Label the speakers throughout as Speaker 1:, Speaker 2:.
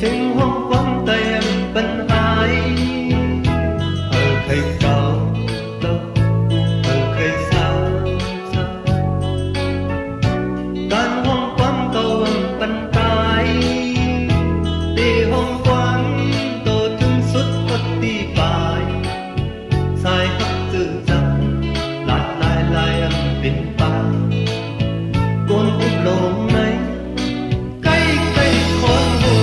Speaker 1: sinh hoang vắng tay em vẫn ai ở khơi cao đâu ở khơi xa xa tan hoang vắng cầu em vẫn tay đi hoang vắng tổ chung suốt mất đi bài sai khắp tự rằng lại lại lại em bình ba con út lồng này cây cây con hồ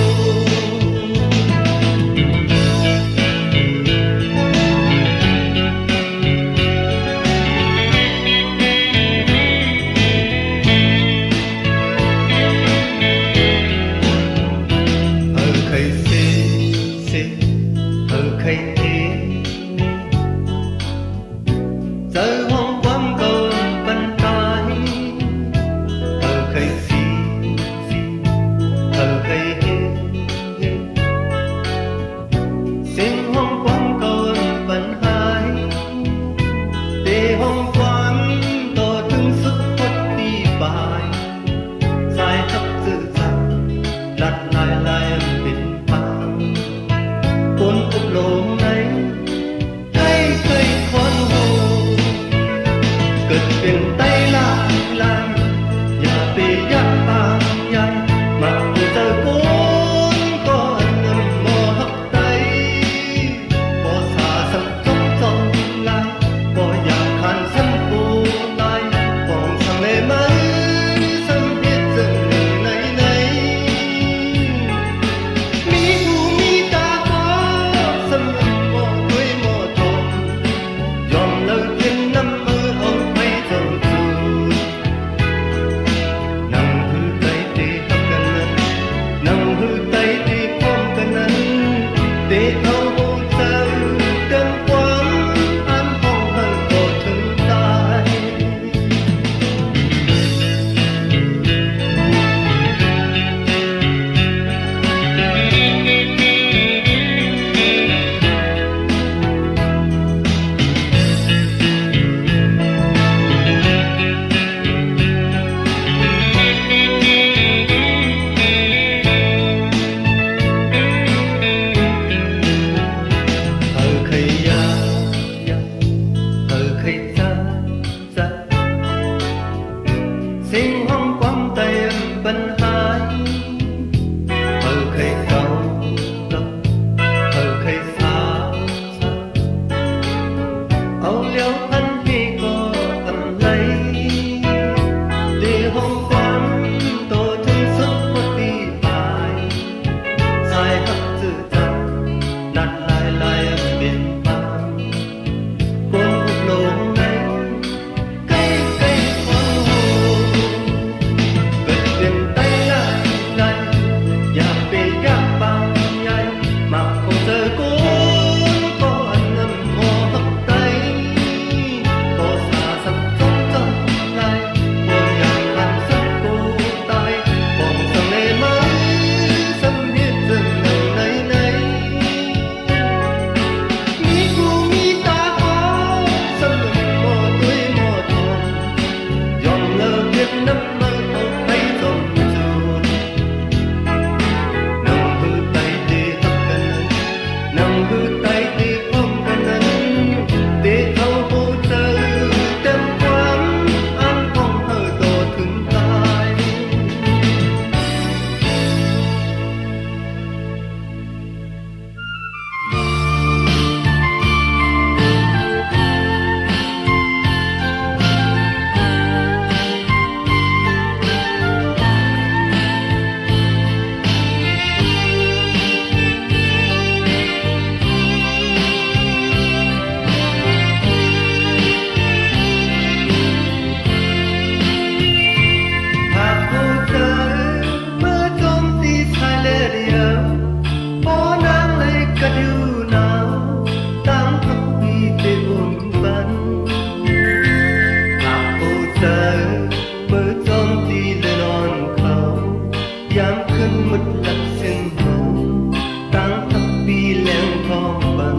Speaker 1: mực lật xin hồn tăng thấp bi leng thong bần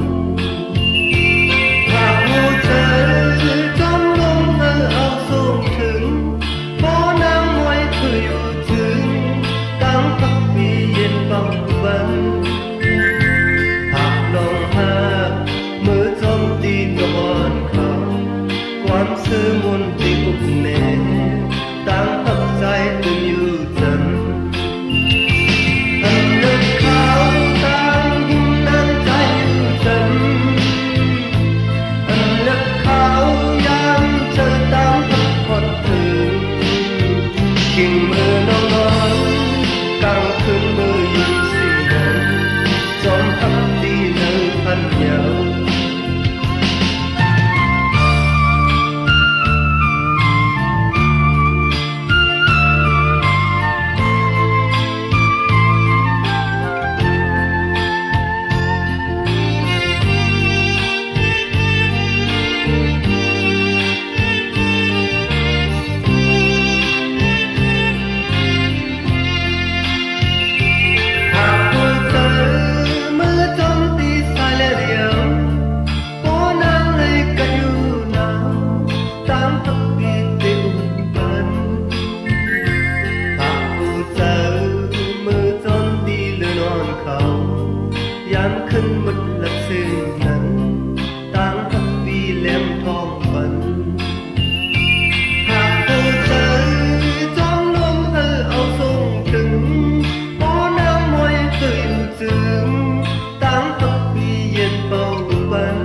Speaker 1: หากหัวใจจมลงเอาส่งถึงบ่น้ำมวยคืออยู่ถึงตั้งพักปีเย็นฟังบันหากลองหากมือจมตีกบอนเขาความซื่อมนตีอุบแน่ตั้งพักใจตื่นอยู่จันอันเลิกเขาตั้งยิ้มน้ำใจอยู่จันเขายามเธอตามพักผ่อนถึงกิ่งมือนอนนอนกลางคืนมือยิ้มสีหนจอมพักดีในพันยาวยันขึ้นหมดหลักสิ่งนั้นต่างพักปีเล่มทองฝันหากผู้เจอจอมลมเอาส่งถึงบ่อน้ำมวยเคยอยู่ถึงต่างพักปีเย็นเป่าบัน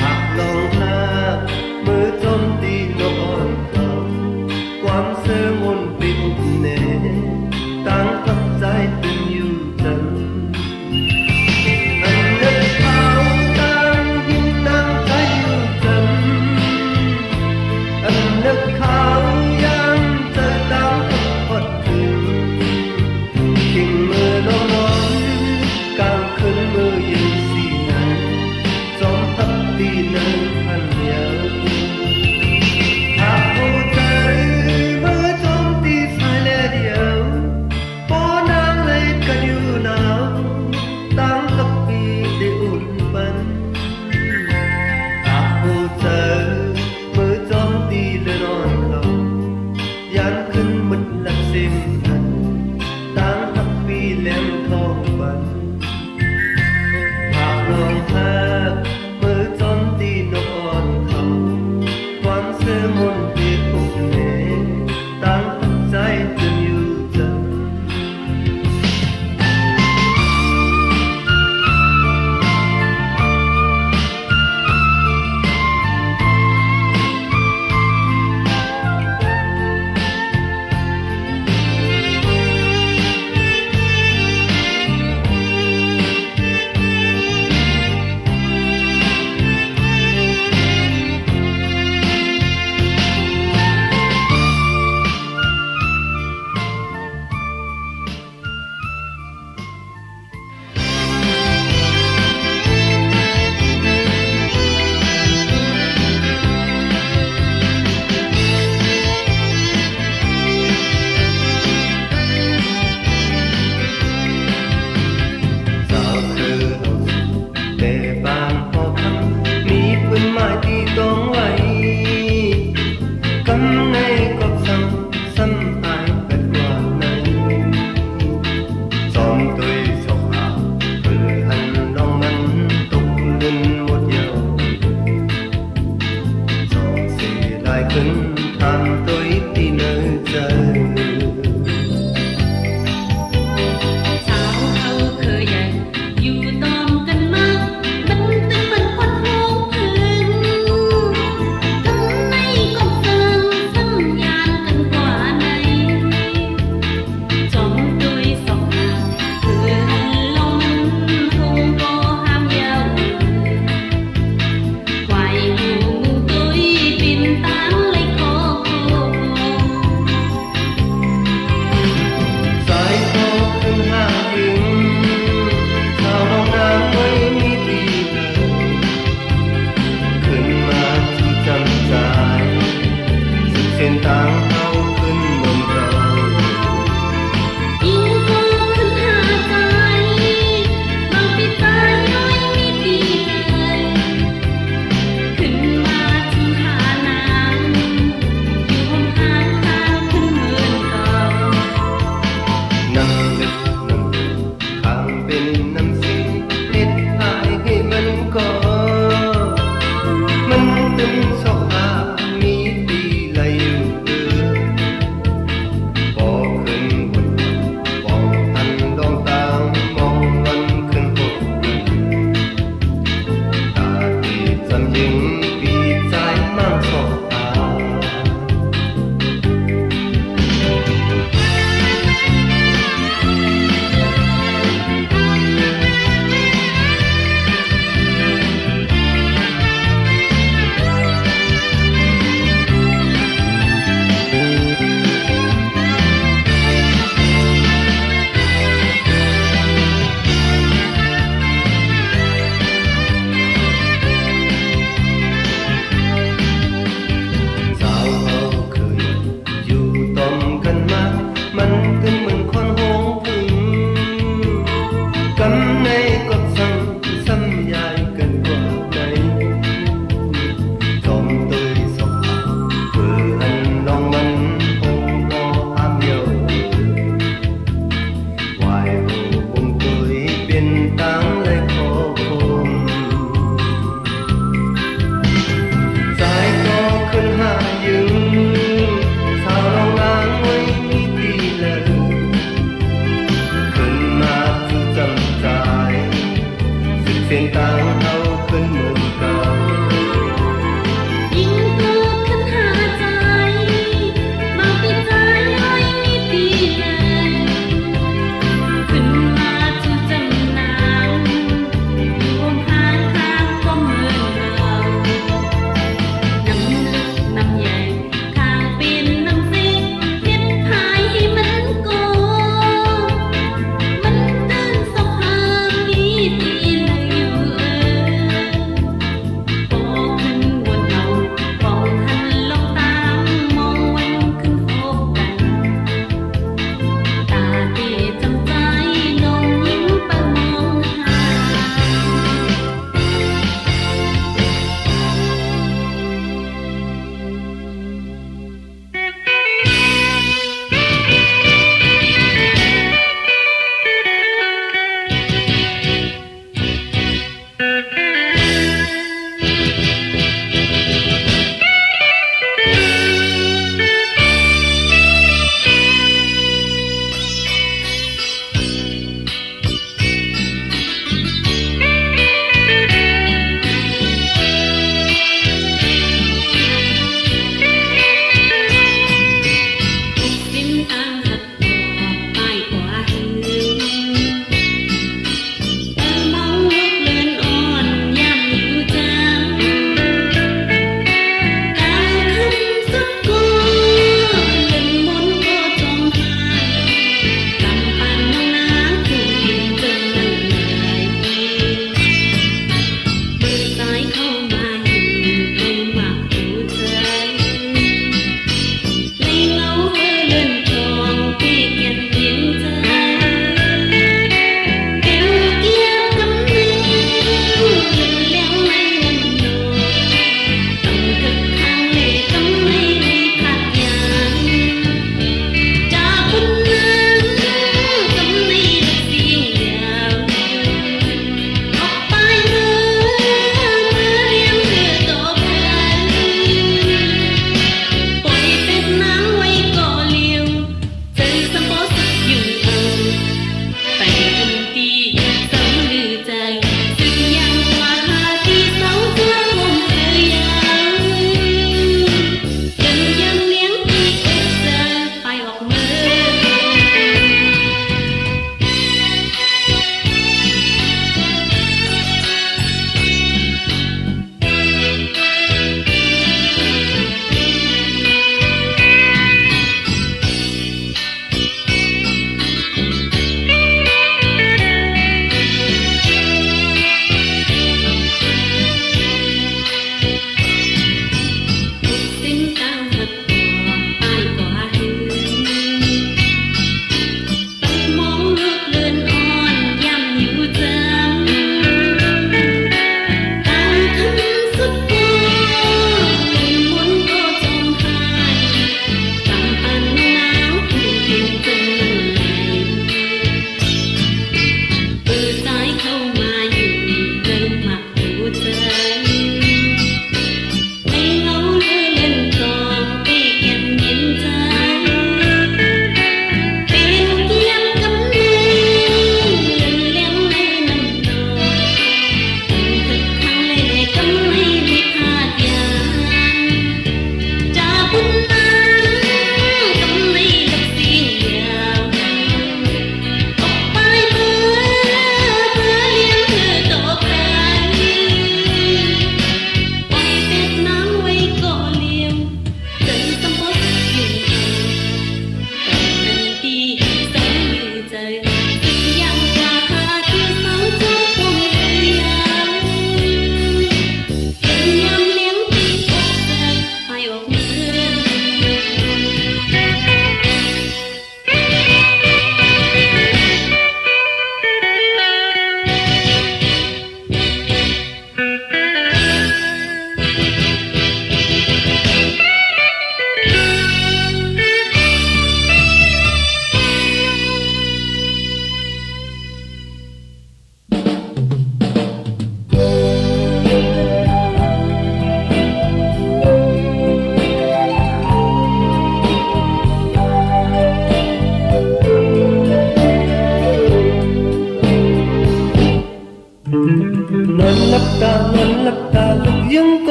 Speaker 1: หากลองหากมือจมตีนอ่อนเขาความเสื่อมนไปอุบแน่ต่างพักใจตื่นอยู่จันนึกเขายังเจอตามพักผ่อนถึงกิ่งมือนอนนอนกลางคืนมือยิ้มสีนั้นจอมพักดีนั้นพันยาวหากผู้ใจมือจมตีสายและเดียวบ่อนางเลยกันอยู่หนาวตั้งกับปีได้อุ่นปันหากผู้ใจยันขึ้นมึดหลักสิ่งนั้นต่างพักปีเล่มทองฝันหากลองหากมือจมตีนอ่อนเขาความเสื่อมนตีอุบแน่ต่างพักใจตื่นอยู่จัน ลึกน้ำข้างเป็นน้ำสีเฮ็ดอายให้มันก่อมันตึงสอกหามีดีไหลอยู่บอกขึ้นบนบอกทันดองตางมองวันขึ้นหกตาที่จำยิงปีใจมากสอกตา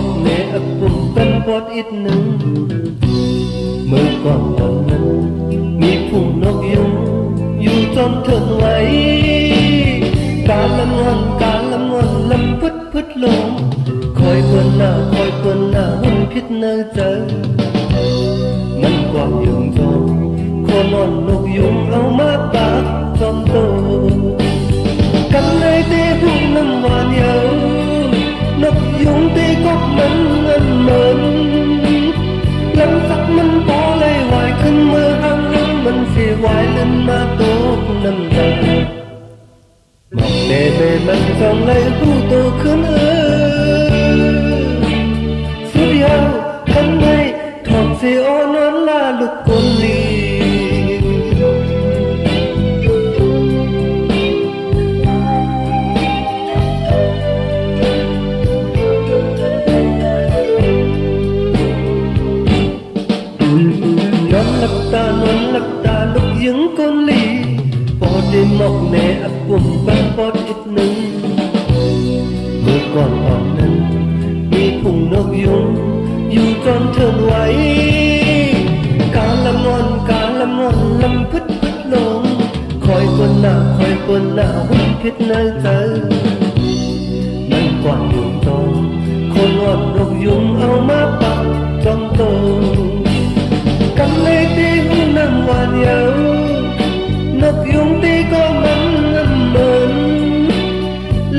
Speaker 1: อกเนอปุ่มเป็นปอดอีกหนึ่งเมื่อก่อนตอนนั้นมีพุ่งนกยุงอยู่จนเถินไหวการละงอนลำพึดลงคอยเปื้อนหน้าหุ่นพิษเนื้อใจมันกว่ายุงจอมคนนอนนกยุงเอามาปากจอมโตกันเลยเตะพุ่งน้ำหวานเยาวนกยุงเตะกบมันเงินเหมือนลำสักมันพอเลยไหวขึ้นเมื่อหังมันเสียไหวเล่นมาตกน้ำตามองแม่มันจ้องเลยผู้โตขึ้นสุดยาวกันให้ถอดเสียอ่อนอนลาลูกคนลีนอนหลับตลูกยังคนลีพอได้หมอกแน่อับปุ่มบังปอดอีกหนึ่งเมื่อก่อนอ่อนนั้นมีพุ่งนกยุงอยู่จนเถินไหวการละงอนลำพึดลงคอยกวนหน้าหุ่นพิษในใจมันกว่ายุงตองคนอ่อนนกยุงเอามาปักจอมโตกันเลยตีหูน้ำหวานเยาวนกยุงตีก็มันเหมือน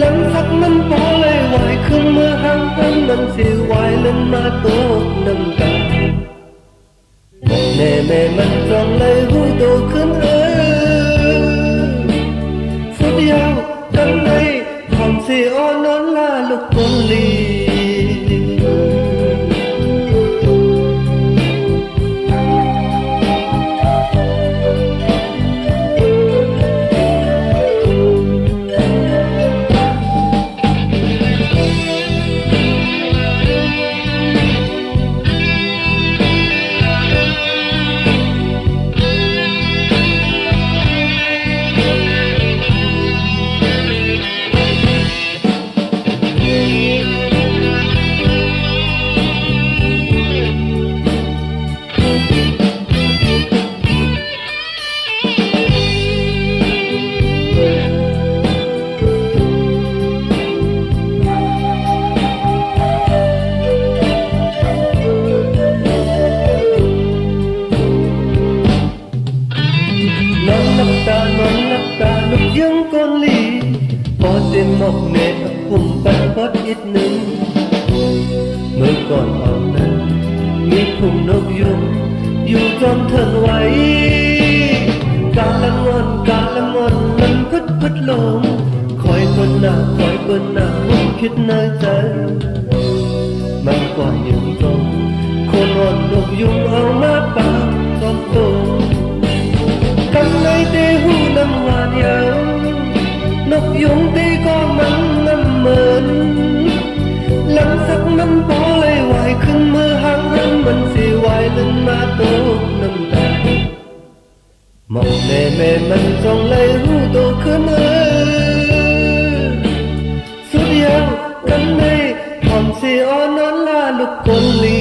Speaker 1: ลำสักมันพอเลยไหวขึ้นเมื่อหังมันสิไหวเล่นมาตกน้ำตาบอกแม่มันจ้องเลยหูโตขึ้นสุดยาวกันเลยความเสียอ่อนนอนลาลูกคนลีนอนหลับตาลูกยังก้นลีพอได้หมอกแน่ปุ่มปันปอดอีกหนึ่งเมื่อก่อนอ่อนนั้นมีพุ่งนกยุงอยู่จอมเถินไหวการละงอนลำพึดลงคอยกวนหน้าหุ่นคิดในใจมันกว่ายุงจอมคนอ่อนนกยุงเอามาปากจอมโตกันเลยเตะหูน้ำหวานเยาวนกยุงตีก็มันเหมือนลำสักมันพอเลยไหวขึ้นเมื่อหังมันสิไหวเล่นมาตกน้ำตามองแม่มันจ้องเลยหูโตขึ้นสุดยาวกันเลยความเสียอ่อนนอนลาลูกคนลี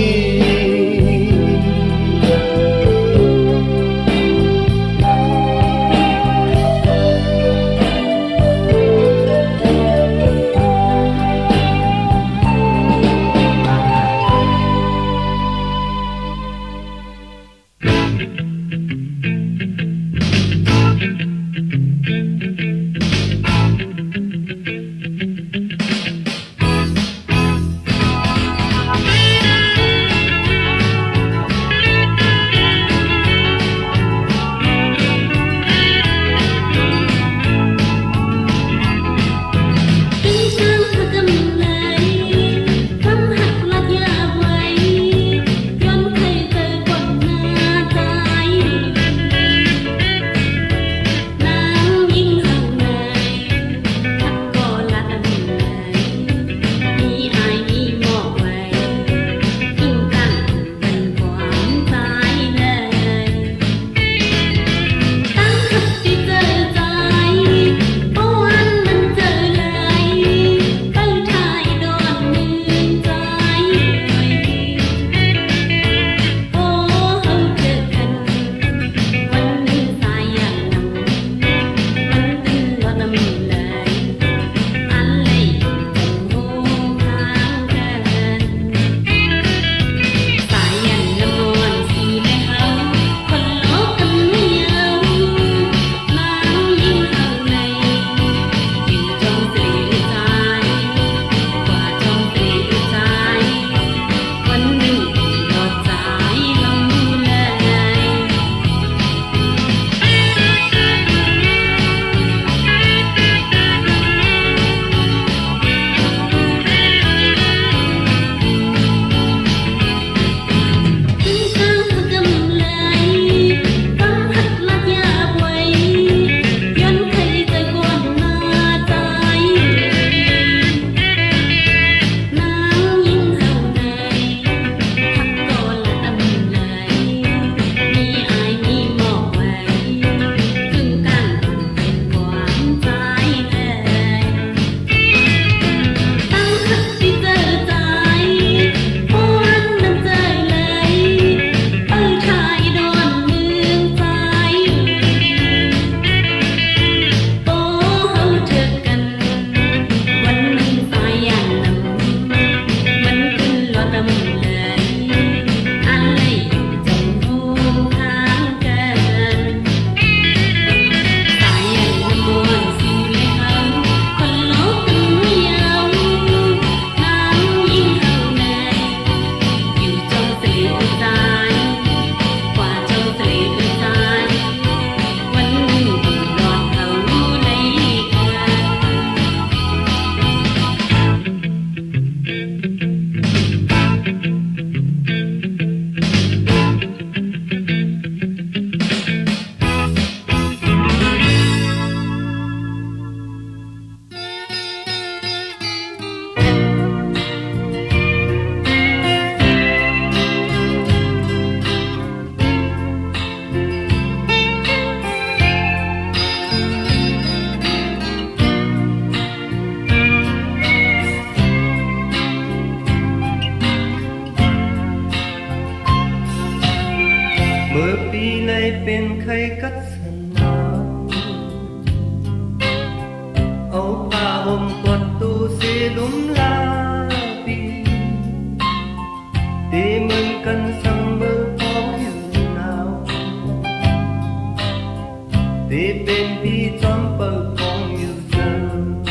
Speaker 1: thì bên đi trong bờ con yêu dâng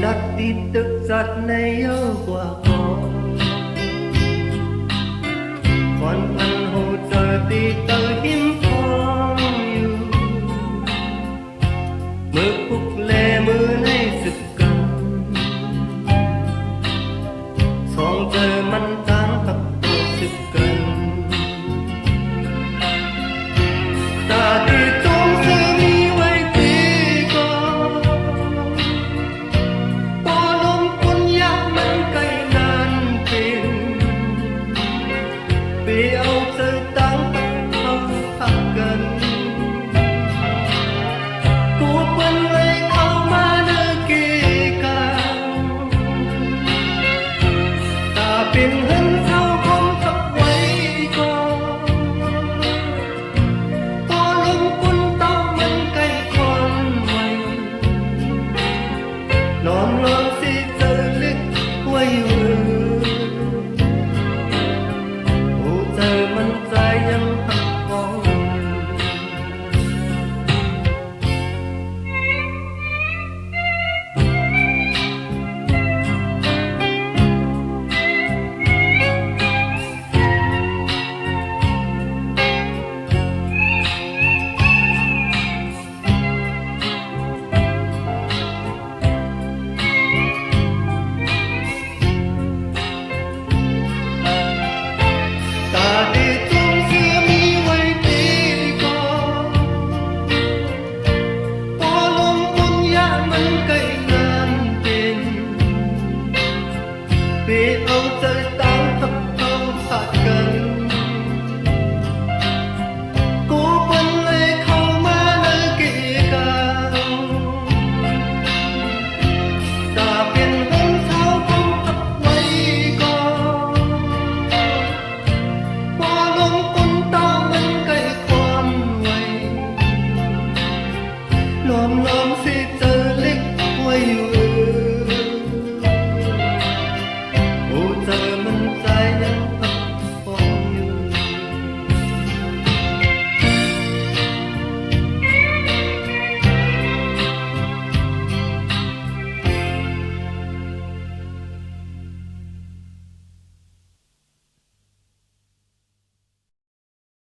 Speaker 1: đặt đi tức giật này yêu